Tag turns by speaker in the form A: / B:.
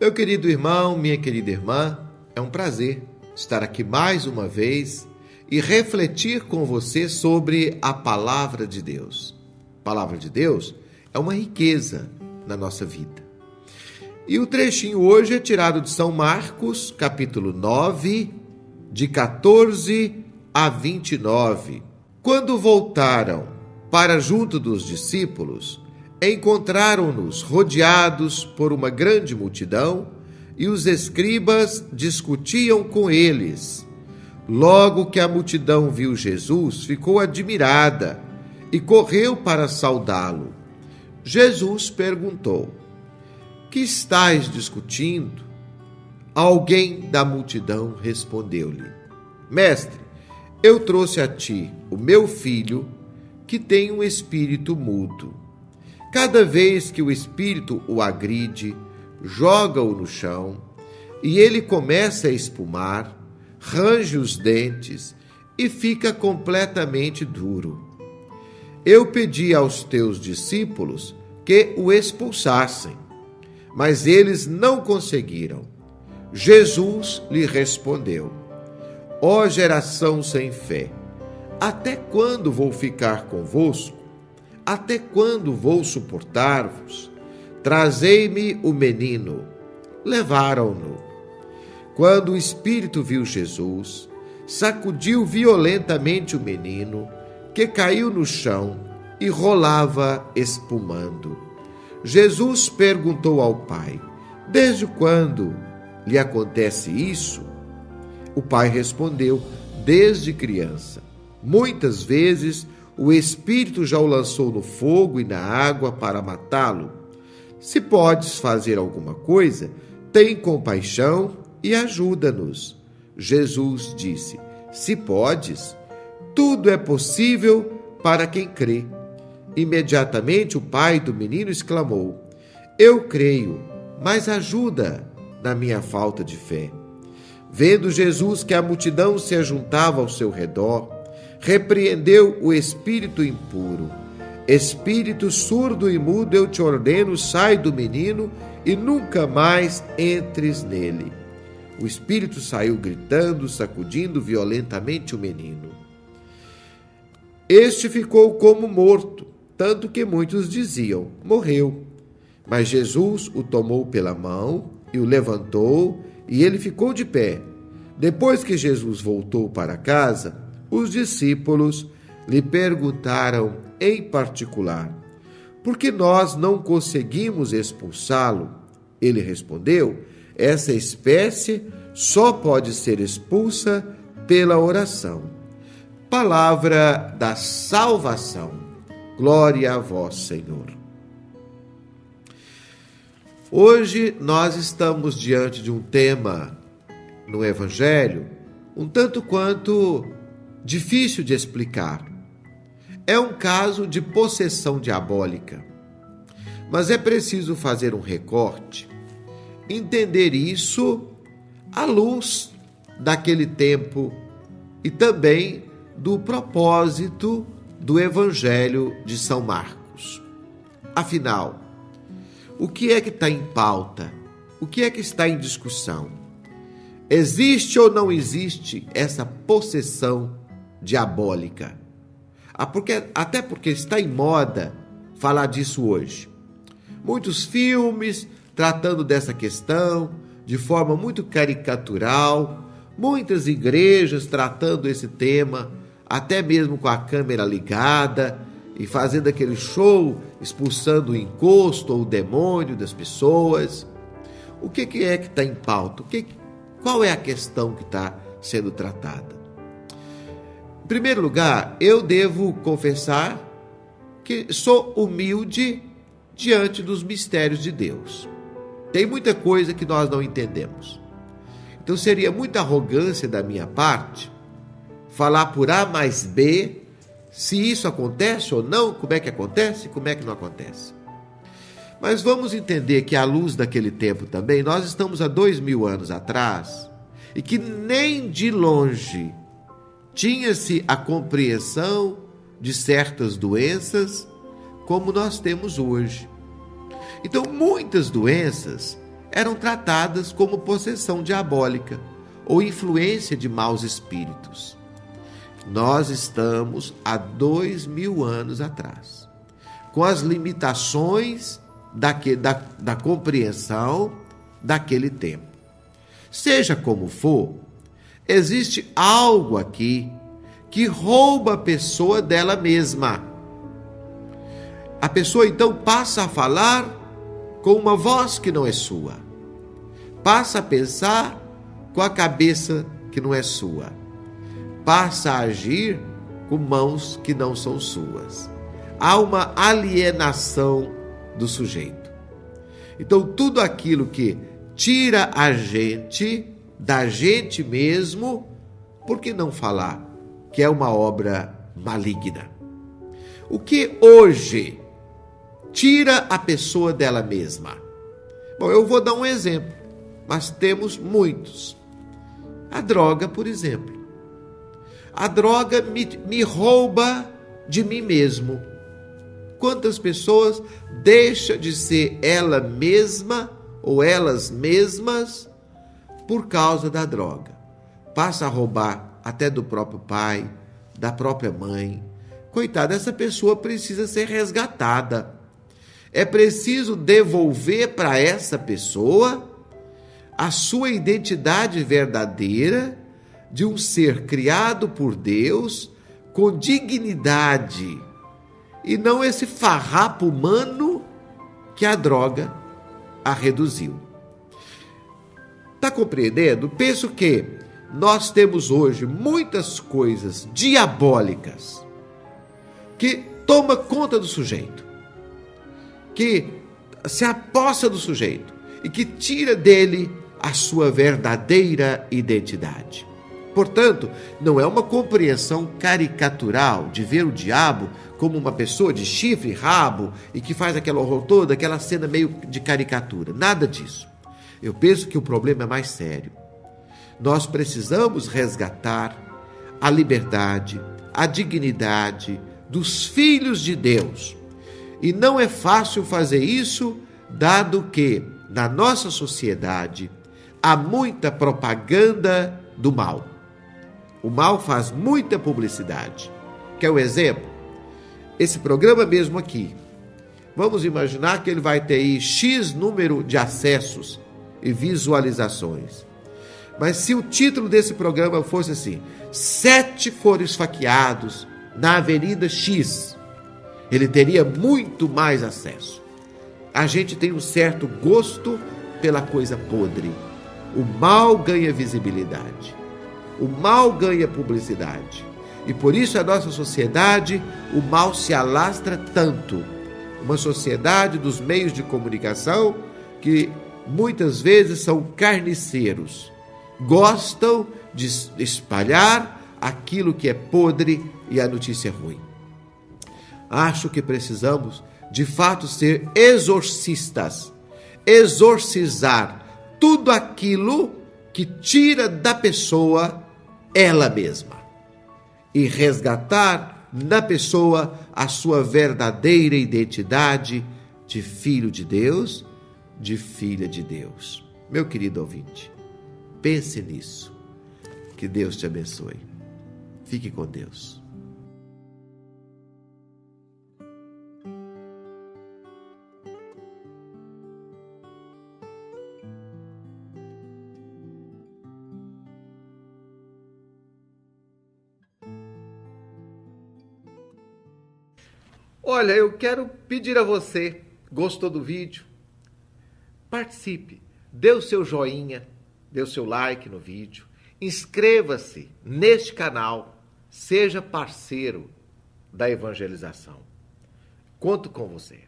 A: Meu querido irmão, minha querida irmã, é um prazer estar aqui mais uma vez e refletir com você sobre a Palavra de Deus. A Palavra de Deus é uma riqueza na nossa vida. E o trechinho hoje é tirado de São Marcos, capítulo 9, de 14 a 29. Quando voltaram para junto dos discípulos, encontraram-nos rodeados por uma grande multidão e os escribas discutiam com eles. Logo que a multidão viu Jesus, ficou admirada e correu para saudá-lo. Jesus perguntou: "Que estáis discutindo?" Alguém da multidão respondeu-lhe: "Mestre, eu trouxe a ti o meu filho, que tem um espírito mudo. Cada vez que o espírito o agride, joga-o no chão, e ele começa a espumar, range os dentes e fica completamente duro. Eu pedi aos teus discípulos que o expulsassem, mas eles não conseguiram." Jesus lhe respondeu: "Ó geração sem fé, até quando vou ficar convosco? Até quando vou suportar-vos? Trazei-me o menino." Levaram-no. Quando o espírito viu Jesus, sacudiu violentamente o menino, que caiu no chão e rolava espumando. Jesus perguntou ao pai: "Desde quando lhe acontece isso?" O pai respondeu: "Desde criança. Muitas vezes o espírito já o lançou no fogo e na água para matá-lo. Se podes fazer alguma coisa, tem compaixão e ajuda-nos." Jesus disse: "Se podes, tudo é possível para quem crê." Imediatamente o pai do menino exclamou: "Eu creio, mas ajuda na minha falta de fé." Vendo Jesus que a multidão se ajuntava ao seu redor, repreendeu o espírito impuro: "Espírito surdo e mudo, eu te ordeno, sai do menino e nunca mais entres nele." O espírito saiu gritando, sacudindo violentamente o menino. Este ficou como morto, tanto que muitos diziam: "Morreu." Mas Jesus o tomou pela mão e o levantou, e ele ficou de pé. Depois que Jesus voltou para casa, os discípulos lhe perguntaram em particular: "Por que nós não conseguimos expulsá-lo?" Ele respondeu: "Essa espécie só pode ser expulsa pela oração." Palavra da salvação. Glória a vós, Senhor. Hoje nós estamos diante de um tema no Evangelho um tanto quanto difícil de explicar. É um caso de possessão diabólica. Mas é preciso fazer um recorte, entender isso à luz daquele tempo e também do propósito do Evangelho de São Marcos. Afinal, o que é que está em pauta? O que é que está em discussão? Existe ou não existe essa possessão diabólica? Até porque está em moda falar disso hoje. Muitos filmes tratando dessa questão de forma muito caricatural, muitas igrejas tratando esse tema, até mesmo com a câmera ligada e fazendo aquele show, expulsando o encosto ou o demônio das pessoas. O que é que está em pauta? Qual é a questão que está sendo tratada? Em primeiro lugar, eu devo confessar que sou humilde diante dos mistérios de Deus. Tem muita coisa que nós não entendemos. Então seria muita arrogância da minha parte falar por A mais B se isso acontece ou não, como é que acontece, como é que não acontece. Mas vamos entender que à luz daquele tempo também, nós estamos há 2000 anos atrás e que nem de longe tinha-se a compreensão de certas doenças como nós temos hoje. Então, muitas doenças, eram tratadas como possessão diabólica ou influência de maus espíritos. Nós estamos há 2000 anos atrás, com as limitações da compreensão daquele tempo. Seja como for, existe algo aqui que rouba a pessoa dela mesma. A pessoa então passa a falar com uma voz que não é sua. Passa a pensar com a cabeça que não é sua. Passa a agir com mãos que não são suas. Há uma alienação do sujeito. Então, tudo aquilo que tira a gente da gente mesmo, por que não falar que é uma obra maligna? O que hoje tira a pessoa dela mesma? Bom, eu vou dar um exemplo, mas temos muitos. A droga, por exemplo. A droga me rouba de mim mesmo. Quantas pessoas deixam de ser ela mesma ou elas mesmas por causa da droga? Passa a roubar até do próprio pai, da própria mãe. Coitada, essa pessoa precisa ser resgatada. É preciso devolver para essa pessoa a sua identidade verdadeira de um ser criado por Deus com dignidade e não esse farrapo humano que a droga a reduziu. Está compreendendo? Penso que nós temos hoje muitas coisas diabólicas que tomam conta do sujeito, que se apossa do sujeito e que tira dele a sua verdadeira identidade. Portanto, não é uma compreensão caricatural de ver o diabo como uma pessoa de chifre e rabo e que faz aquele horror todo, aquela cena meio de caricatura. Nada disso. Eu penso que o problema é mais sério. Nós precisamos resgatar a liberdade, a dignidade dos filhos de Deus. E não é fácil fazer isso, dado que na nossa sociedade há muita propaganda do mal. O mal faz muita publicidade. Quer um exemplo? Esse programa mesmo aqui. Vamos imaginar que ele vai ter aí X número de acessos e visualizações. Mas se o título desse programa fosse assim: 7 foram esfaqueados na Avenida X, ele teria muito mais acesso. A gente tem um certo gosto pela coisa podre. O mal ganha visibilidade. O mal ganha publicidade. E por isso a nossa sociedade, o mal se alastra tanto. Uma sociedade dos meios de comunicação que muitas vezes são carniceiros. Gostam de espalhar aquilo que é podre e a notícia ruim. Acho que precisamos, de fato, ser exorcistas. Exorcizar tudo aquilo que tira da pessoa ela mesma e resgatar na pessoa a sua verdadeira identidade de filho de Deus, de filha de Deus. Meu querido ouvinte, pense nisso. Que Deus te abençoe. Fique com Deus. Olha, eu quero pedir a você, gostou do vídeo? Participe, dê o seu joinha, dê o seu like no vídeo, inscreva-se neste canal, seja parceiro da evangelização. Conto com você.